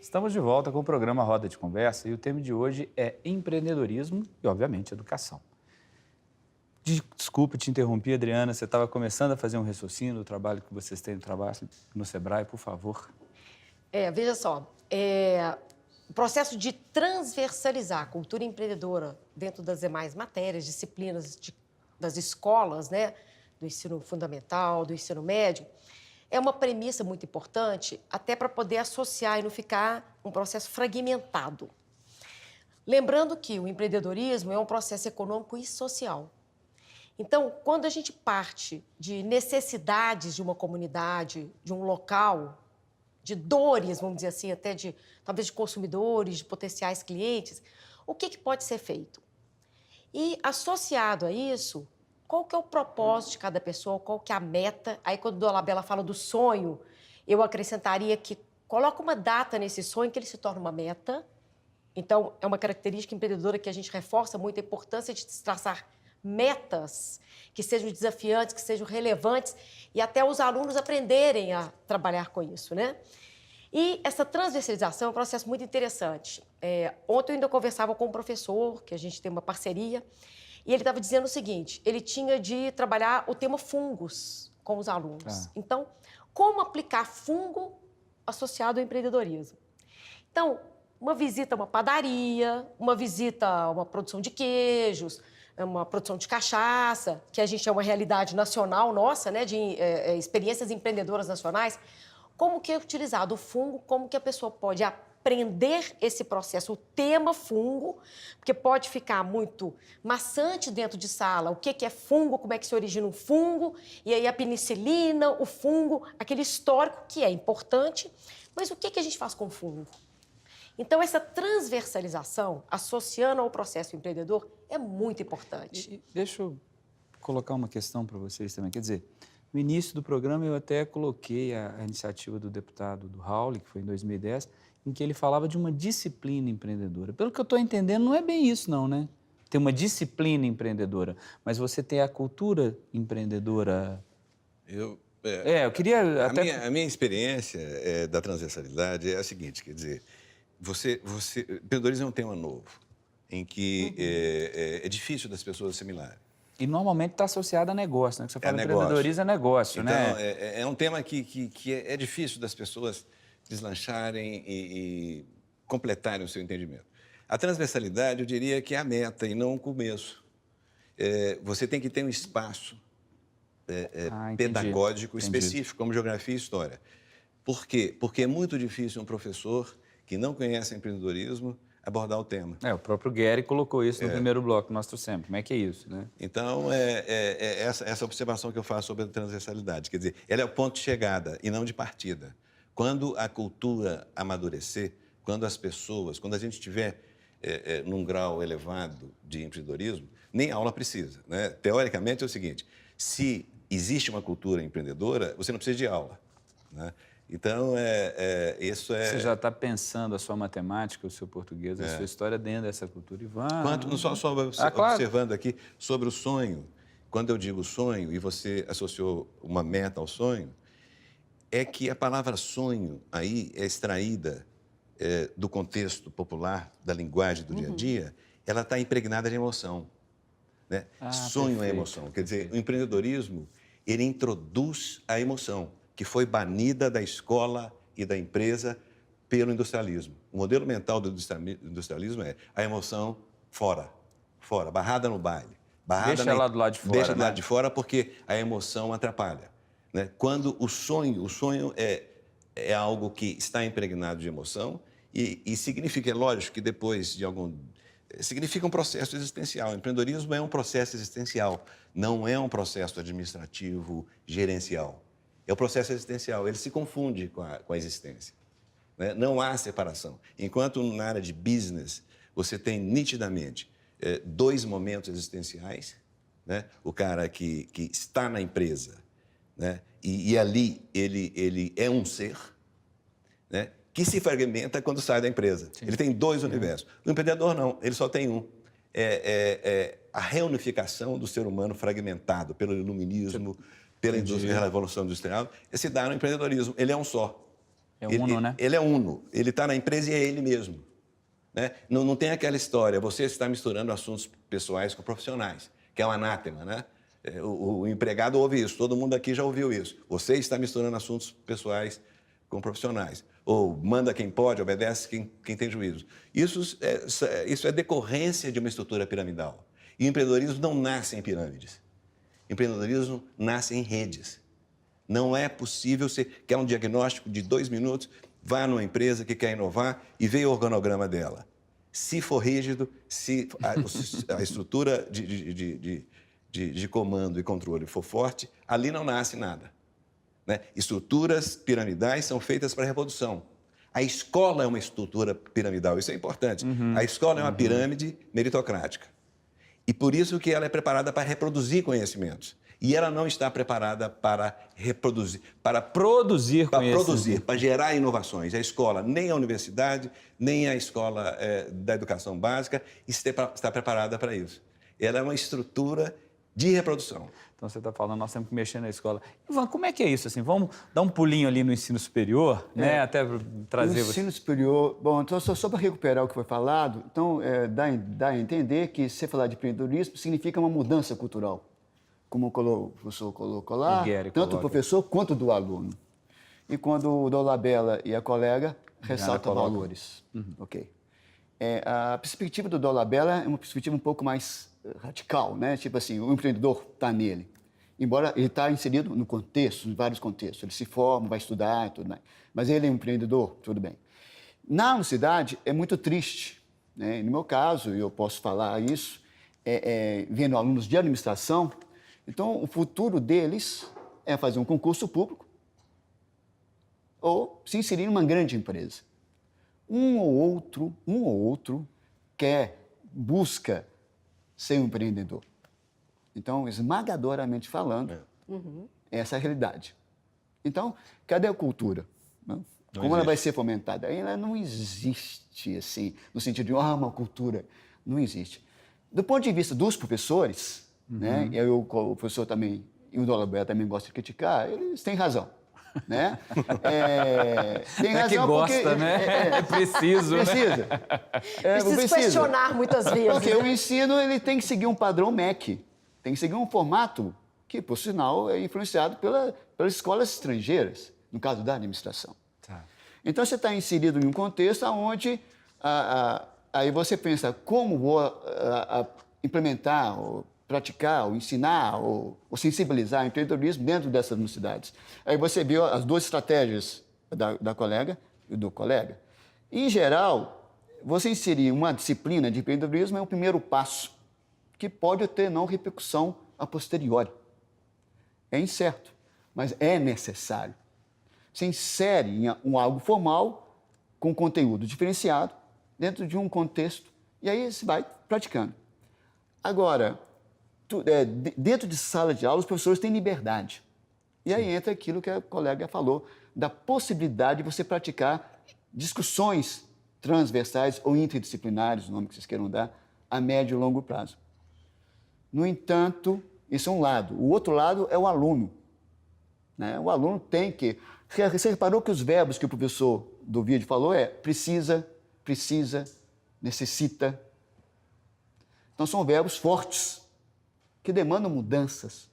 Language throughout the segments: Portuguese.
Estamos de volta com o programa Roda de Conversa e o tema de hoje é empreendedorismo e, obviamente, educação. Desculpa te interromper, Adriana, você estava começando a fazer um raciocínio do trabalho que vocês têm no Sebrae, por favor. Veja só, o processo de transversalizar a cultura empreendedora dentro das demais matérias, disciplinas das escolas, né, do ensino fundamental, do ensino médio, é uma premissa muito importante até para poder associar e não ficar um processo fragmentado. Lembrando que o empreendedorismo é um processo econômico e social. Então, quando a gente parte de necessidades de uma comunidade, de um local, de dores, vamos dizer assim, até talvez de consumidores, de potenciais clientes, o que pode ser feito? E associado a isso, qual que é o propósito de cada pessoa, qual que é a meta? Aí, quando a Dona Bela fala do sonho, eu acrescentaria que coloca uma data nesse sonho que ele se torna uma meta. Então, é uma característica empreendedora que a gente reforça muito a importância de traçar metas que sejam desafiantes, que sejam relevantes e até os alunos aprenderem a trabalhar com isso, né? E essa transversalização é um processo muito interessante. Ontem eu ainda conversava com um professor, que a gente tem uma parceria, e ele estava dizendo o seguinte, ele tinha de trabalhar o tema fungos com os alunos. Então, como aplicar fungo associado ao empreendedorismo? Então, uma visita a uma padaria, uma visita a uma produção de queijos, uma produção de cachaça, que a gente é uma realidade nacional nossa, né, de experiências empreendedoras nacionais. Como que é utilizado o fungo, como que a pessoa pode aprender esse processo, o tema fungo, porque pode ficar muito maçante dentro de sala, o que é fungo, como é que se origina um fungo, e aí a penicilina, o fungo, aquele histórico que é importante, mas o que a gente faz com o fungo? Então, essa transversalização, associando ao processo empreendedor, é muito importante. Deixa eu colocar uma questão para vocês também. Quer dizer, no início do programa eu até coloquei a iniciativa do deputado do Raul, que foi em 2010, em que ele falava de uma disciplina empreendedora. Pelo que eu estou entendendo, não é bem isso não, né? Tem uma disciplina empreendedora, mas você tem a cultura empreendedora. Eu queria até... A minha experiência da transversalidade é a seguinte, quer dizer, empreendedorismo é um tema novo, em que é difícil das pessoas assimilarem. E normalmente está associado a negócio, né? Que você fala empreendedorismo é negócio, então, né? É um tema que é difícil das pessoas deslancharem e completarem o seu entendimento. A transversalidade, eu diria que é a meta e não o começo. Você tem que ter um espaço pedagógico específico, como geografia e história. Por quê? Porque é muito difícil um professor que não conhece empreendedorismo abordar o tema. O próprio Gary colocou isso no primeiro bloco que nós trouxemos. Como é que é isso, né? Então, essa observação que eu faço sobre a transversalidade. Quer dizer, ela é o ponto de chegada e não de partida. Quando a cultura amadurecer, quando as pessoas, quando a gente estiver num grau elevado de empreendedorismo, nem aula precisa, né? Teoricamente é o seguinte, se existe uma cultura empreendedora, você não precisa de aula, né? Então, isso é... Você já está pensando a sua matemática, o seu português, a sua história dentro dessa cultura e vamos... Só observando aqui sobre o sonho. Quando eu digo sonho e você associou uma meta ao sonho, é que a palavra sonho aí é extraída do contexto popular, da linguagem do dia a dia, ela está impregnada de emoção, né? Sonho é emoção. Quer dizer, o empreendedorismo, ele introduz a emoção, que foi banida da escola e da empresa pelo industrialismo. O modelo mental do industrialismo é a emoção fora, barrada no baile. Deixa ela do lado de fora, Deixa do lado de fora porque a emoção atrapalha, né? Quando o sonho é algo que está impregnado de emoção e significa, é lógico que depois de significa um processo existencial. O empreendedorismo é um processo existencial, não é um processo administrativo, gerencial. É o processo existencial, ele se confunde com a existência, né? Não há separação. Enquanto na área de business você tem nitidamente dois momentos existenciais, né? O cara que está na empresa, né? E ali ele é um ser, né? Que se fragmenta quando sai da empresa. Sim. Ele tem dois universos. O empreendedor não, ele só tem um. A reunificação do ser humano fragmentado pelo iluminismo, pela Revolução Industrial, se dá no empreendedorismo. Ele é um só. É uno, né? Ele é uno. Ele está na empresa e é ele mesmo. Né? Não tem aquela história, você está misturando assuntos pessoais com profissionais, que é um anátema, né? O empregado ouve isso, todo mundo aqui já ouviu isso. Você está misturando assuntos pessoais com profissionais. Ou manda quem pode, obedece quem tem juízo. Isso é decorrência de uma estrutura piramidal. E o empreendedorismo não nasce em pirâmides. O empreendedorismo nasce em redes. Não é possível, você quer um diagnóstico de 2 minutos, vá numa empresa que quer inovar e veja o organograma dela. Se for rígido, se a estrutura de comando e controle for forte, ali não nasce nada. Né? Estruturas piramidais são feitas para reprodução. A escola é uma estrutura piramidal, isso é importante. A escola é uma pirâmide meritocrática. E por isso que ela é preparada para reproduzir conhecimentos. E ela não está preparada para reproduzir, para produzir, para gerar inovações. A escola, nem a universidade, nem a escola da educação básica está preparada para isso. Ela é uma estrutura de reprodução. Então, você está falando, nós temos que mexer na escola. Ivan, como é que é isso? Assim, vamos dar um pulinho ali no ensino superior, né? Até trazer... No ensino superior... Bom, então, só para recuperar o que foi falado, então, dá a entender que se falar de empreendedorismo significa uma mudança cultural. Como o professor colocou lá, tanto do professor quanto do aluno. E quando o Dolabella e a colega ressaltam valores. Ok. A perspectiva do Dolabella é uma perspectiva um pouco mais radical, né? Tipo assim, o empreendedor está nele. Embora ele está inserido no contexto, em vários contextos. Ele se forma, vai estudar e tudo mais. Mas ele é um empreendedor, tudo bem. Na universidade é muito triste, né? No meu caso, eu posso falar isso, vendo alunos de administração. Então, o futuro deles é fazer um concurso público ou se inserir em uma grande empresa. Um ou outro busca ser um empreendedor. Então, esmagadoramente falando, essa é a realidade. Então, cadê a cultura? Como ela vai ser fomentada? Ela não existe, assim, no sentido de uma cultura. Não existe. Do ponto de vista dos professores, né? E o professor também, e o Dolabella também gosta de criticar, eles têm razão. Né? Tem razão que gosta, porque, né? É preciso, Precisa questionar muitas vezes. Porque o ensino ele tem que seguir um padrão MEC, tem que seguir um formato que, por sinal, é influenciado pelas escolas estrangeiras, no caso da administração. Tá. Então, você está inserido em um contexto onde aí você pensa como vou implementar, ou praticar, ou ensinar, ou sensibilizar o empreendedorismo dentro dessas universidades. Aí você viu as 2 estratégias da colega e do colega. Em geral, você inserir uma disciplina de empreendedorismo é o primeiro passo, que pode ter não repercussão a posteriori. É incerto, mas é necessário. Você insere em algo formal, com conteúdo diferenciado, dentro de um contexto, e aí você vai praticando. Agora, dentro de sala de aula, os professores têm liberdade. E aí entra aquilo que a colega falou, da possibilidade de você praticar discussões transversais ou interdisciplinares, o nome que vocês queiram dar, a médio e longo prazo. No entanto, isso é um lado. O outro lado é o aluno. Né? O aluno tem que... Você reparou que os verbos que o professor do vídeo falou precisa, necessita. Então, são verbos fortes, que demandam mudanças.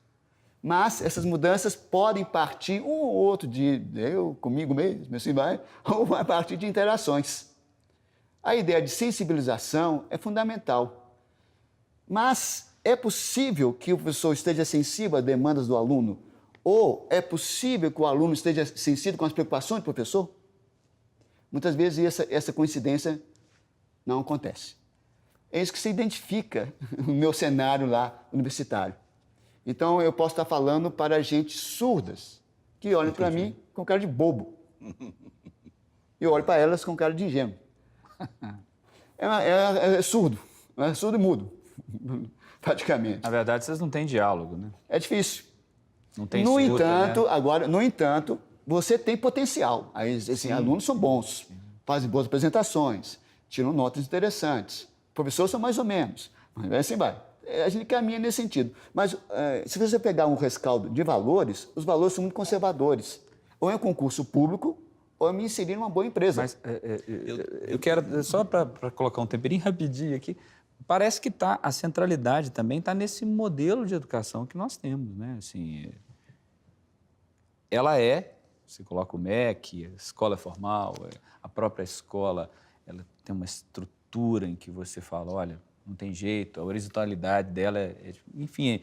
Mas essas mudanças podem partir um ou outro de eu, comigo mesmo, assim vai, ou vai partir de interações. A ideia de sensibilização é fundamental. Mas é possível que o professor esteja sensível às demandas do aluno? Ou é possível que o aluno esteja sensível com as preocupações do professor? Muitas vezes essa coincidência não acontece. É isso que se identifica no meu cenário lá universitário. Então, eu posso estar falando para gente surdas, que olham para mim com cara de bobo. E eu olho para elas com cara de ingênuo. É surdo e mudo, praticamente. Na verdade, vocês não têm diálogo, né? É difícil. Não tem No escuta, entanto, né? agora, você tem potencial. Aí, assim, alunos são bons, fazem boas apresentações, tiram notas interessantes. Professores são mais ou menos, mas assim vai. A gente caminha nesse sentido. Mas se você pegar um rescaldo de valores, os valores são muito conservadores. Ou é um concurso público, ou me inserir numa boa empresa. Mas eu quero, só para colocar um temperinho rapidinho aqui, parece que a centralidade também está nesse modelo de educação que nós temos, né? Assim, você coloca o MEC, a escola é formal, a própria escola, ela tem uma estrutura em que você fala, olha, não tem jeito, a horizontalidade dela enfim,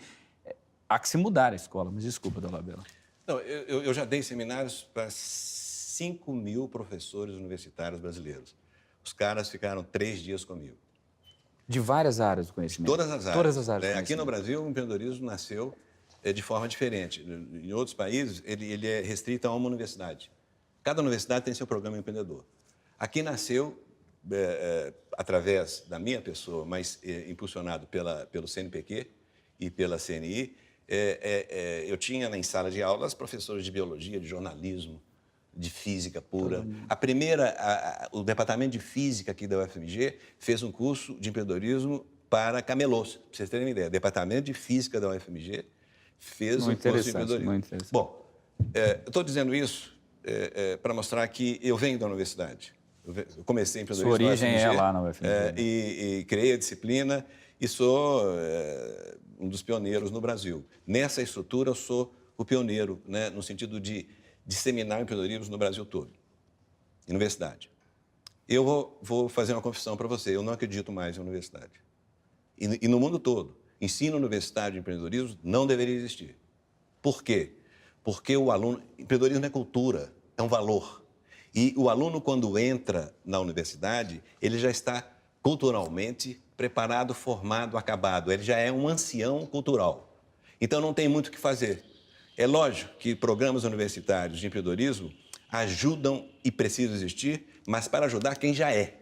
há que se mudar a escola, mas desculpa, Dolabella. Não, eu já dei seminários para 5.000 professores universitários brasileiros. Os caras ficaram 3 dias comigo. De várias áreas do conhecimento. Todas as áreas. Todas as áreas. Aqui no Brasil, o empreendedorismo nasceu de forma diferente. Em outros países, ele é restrito a uma universidade. Cada universidade tem seu programa empreendedor. Aqui nasceu, através da minha pessoa, mas impulsionado pelo CNPq e pela CNI, eu tinha em sala de aulas professores de biologia, de jornalismo, de física pura. O departamento de física aqui da UFMG fez um curso de empreendedorismo para camelôs, para vocês terem uma ideia. O departamento de física da UFMG fez um curso de empreendedorismo. Muito interessante. Bom, eu estou dizendo isso para mostrar que eu venho da universidade. Eu comecei empreendedorismo Sua origem na UFMG, é lá na UFMG. E criei a disciplina e sou um dos pioneiros no Brasil. Nessa estrutura, eu sou o pioneiro, né, no sentido de disseminar empreendedorismo no Brasil todo. Universidade. Eu vou fazer uma confissão para você. Eu não acredito mais em universidade. E no mundo todo, ensino universitário de empreendedorismo não deveria existir. Por quê? Porque o aluno... Empreendedorismo é cultura, é um valor. E o aluno, quando entra na universidade, ele já está culturalmente preparado, formado, acabado. Ele já é um ancião cultural. Então, não tem muito o que fazer. É lógico que programas universitários de empreendedorismo ajudam e precisam existir, mas para ajudar quem já é.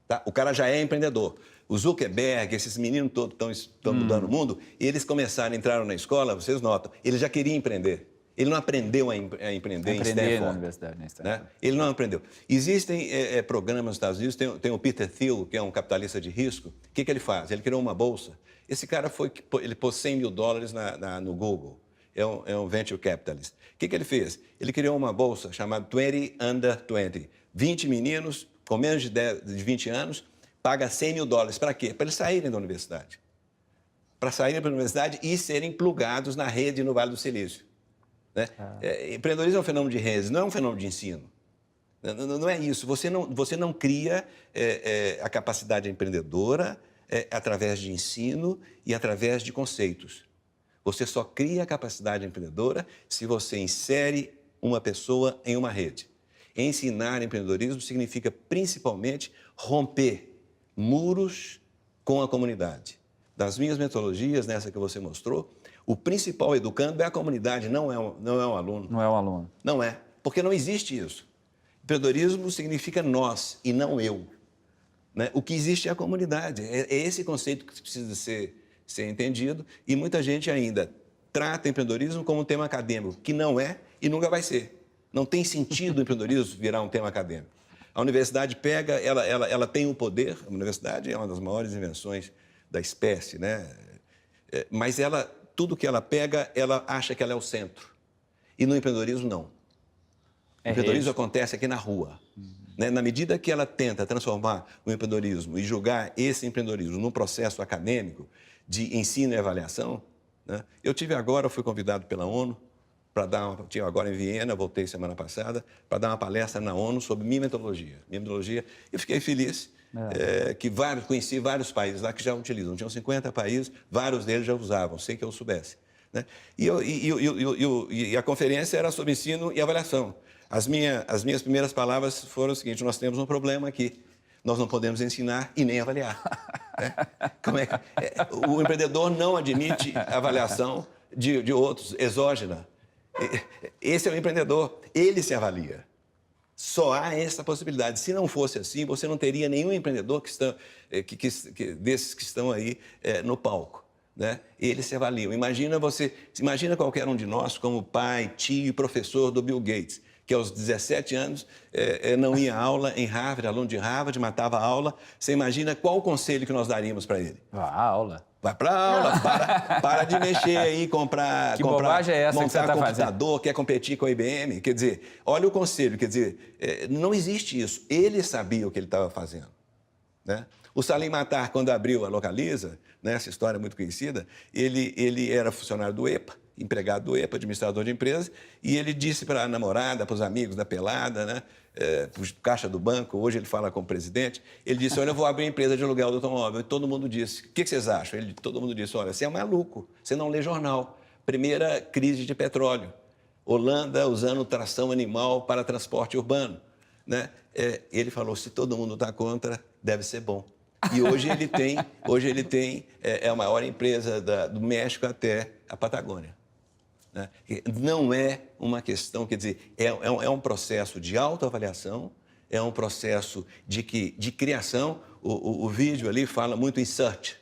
Tá? O cara já é empreendedor. O Zuckerberg, esses meninos todos estão mudando o mundo, e eles entraram na escola, vocês notam, ele já queria empreender. Ele não aprendeu a empreender em Stanford. Na universidade, né? Né? Ele não aprendeu. Existem programas nos Estados Unidos, tem o Peter Thiel, que é um capitalista de risco. O que ele faz? Ele criou uma bolsa. Esse cara ele pôs $100 mil no Google. É um venture capitalist. O que ele fez? Ele criou uma bolsa chamada 20 Under 20. 20 meninos com menos de 20 anos, paga $100 mil. Para quê? Para eles saírem da universidade. Para saírem da universidade e serem plugados na rede no Vale do Silício. Né? Empreendedorismo é um fenômeno de rede, não é um fenômeno de ensino. Não é isso. Você não cria a capacidade empreendedora através de ensino e através de conceitos. Você só cria a capacidade empreendedora se você insere uma pessoa em uma rede. Ensinar empreendedorismo significa, principalmente, romper muros com a comunidade. Das minhas metodologias, nessa que você mostrou, o principal educando é a comunidade, não é um aluno. Não é um aluno. Não é, porque não existe isso. Empreendedorismo significa nós e não eu. Né? O que existe é a comunidade. É esse conceito que precisa ser entendido, e muita gente ainda trata empreendedorismo como um tema acadêmico, que não é e nunca vai ser. Não tem sentido o empreendedorismo virar um tema acadêmico. A universidade ela tem o poder, a universidade é uma das maiores invenções da espécie, né? Mas tudo que ela pega, ela acha que ela é o centro. E no empreendedorismo, não. O empreendedorismo acontece aqui na rua. Né? Na medida que ela tenta transformar o empreendedorismo e julgar esse empreendedorismo num processo acadêmico de ensino e avaliação, né? Fui convidado pela ONU estive agora em Viena, voltei semana passada, para dar uma palestra na ONU sobre mimetologia. Eu fiquei feliz que conheci vários países lá que já utilizam. Tinham 50 países, vários deles já usavam, sem que eu soubesse. Né? E a conferência era sobre ensino e avaliação. As minhas primeiras palavras foram o seguinte: nós temos um problema aqui. Nós não podemos ensinar e nem avaliar. O empreendedor não admite avaliação de outros, exógena. Esse é o empreendedor, ele se avalia. Só há essa possibilidade. Se não fosse assim, você não teria nenhum empreendedor desses que estão aí no palco. Né? Eles se avaliam. Imagina qualquer um de nós como pai, tio e professor do Bill Gates, que aos 17 anos não ia à aula em Harvard, aluno de Harvard, matava a aula. Você imagina qual o conselho que nós daríamos para ele? Vá à aula. Vai para aula, para de mexer aí, comprar... Que bobagem é essa que você montar está computador, quer competir com a IBM. Quer dizer, olha o conselho, quer dizer, não existe isso. Ele sabia o que ele estava fazendo, né? O Salim Matar, quando abriu a Localiza, né, essa história é muito conhecida, ele era funcionário do EPA, empregado do EPA, administrador de empresas, e ele disse para a namorada, para os amigos da pelada, né, para o caixa do banco, hoje ele fala com o presidente, ele disse, olha, eu vou abrir uma empresa de aluguel do automóvel. E todo mundo disse, o que vocês acham? Todo mundo disse, olha, você é maluco, você não lê jornal. Primeira crise de petróleo. Holanda usando tração animal para transporte urbano, né? Ele falou, se todo mundo está contra, deve ser bom. E hoje ele tem a maior empresa do México até a Patagônia, né? Não é uma questão, quer dizer, é um processo de autoavaliação, é um processo de criação. O vídeo ali fala muito em search.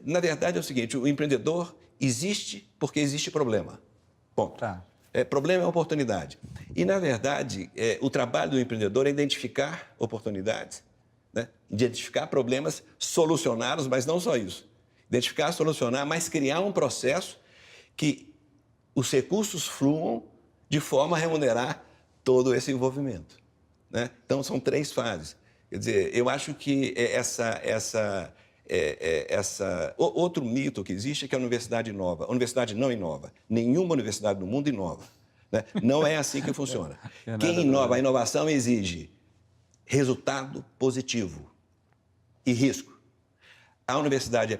Na verdade é o seguinte, o empreendedor existe porque existe problema. Ponto. Tá. Problema é oportunidade. E, na verdade, o trabalho do empreendedor é identificar oportunidades, né? Identificar problemas, solucioná-los, mas não só isso. Identificar, solucionar, mas criar um processo que os recursos fluam de forma a remunerar todo esse envolvimento, né? Então, são 3 fases. Quer dizer, eu acho que outro mito que existe é que a universidade inova. A universidade não inova. Nenhuma universidade no mundo inova, né? Não é assim que funciona. Quem inova, a inovação exige resultado positivo e risco. A universidade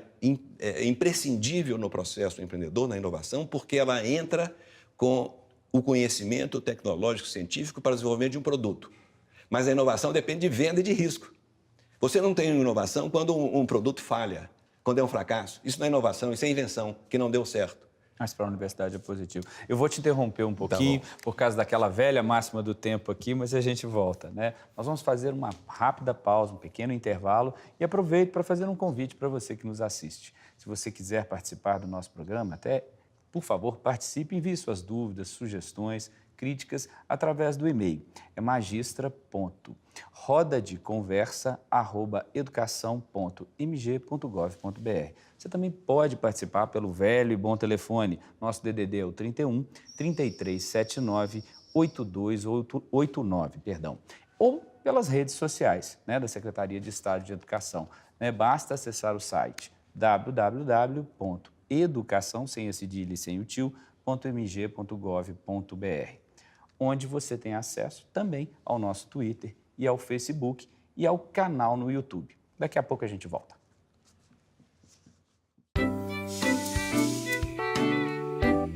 é imprescindível no processo empreendedor, na inovação, porque ela entra com o conhecimento tecnológico científico para o desenvolvimento de um produto. Mas a inovação depende de venda e de risco. Você não tem inovação quando um produto falha, quando é um fracasso. Isso não é inovação, isso é invenção, que não deu certo. Mas para a universidade é positivo. Eu vou te interromper um pouquinho, por causa daquela velha máxima do tempo aqui, mas a gente volta, né? Nós vamos fazer uma rápida pausa, um pequeno intervalo, e aproveito para fazer um convite para você que nos assiste. Se você quiser participar do nosso programa, por favor, participe, envie suas dúvidas, sugestões, críticas através do e-mail. É magistra.rodadeconversa@educação.mg.gov.br. Você também pode participar pelo velho e bom telefone. Nosso DDD é o 31 3379 8289, ou pelas redes sociais, né, da Secretaria de Estado de Educação, né? Basta acessar o site www.educação, sem esse cedilha e sem o tio, .mg.gov.br, onde você tem acesso também ao nosso Twitter e ao Facebook e ao canal no YouTube. Daqui a pouco a gente volta.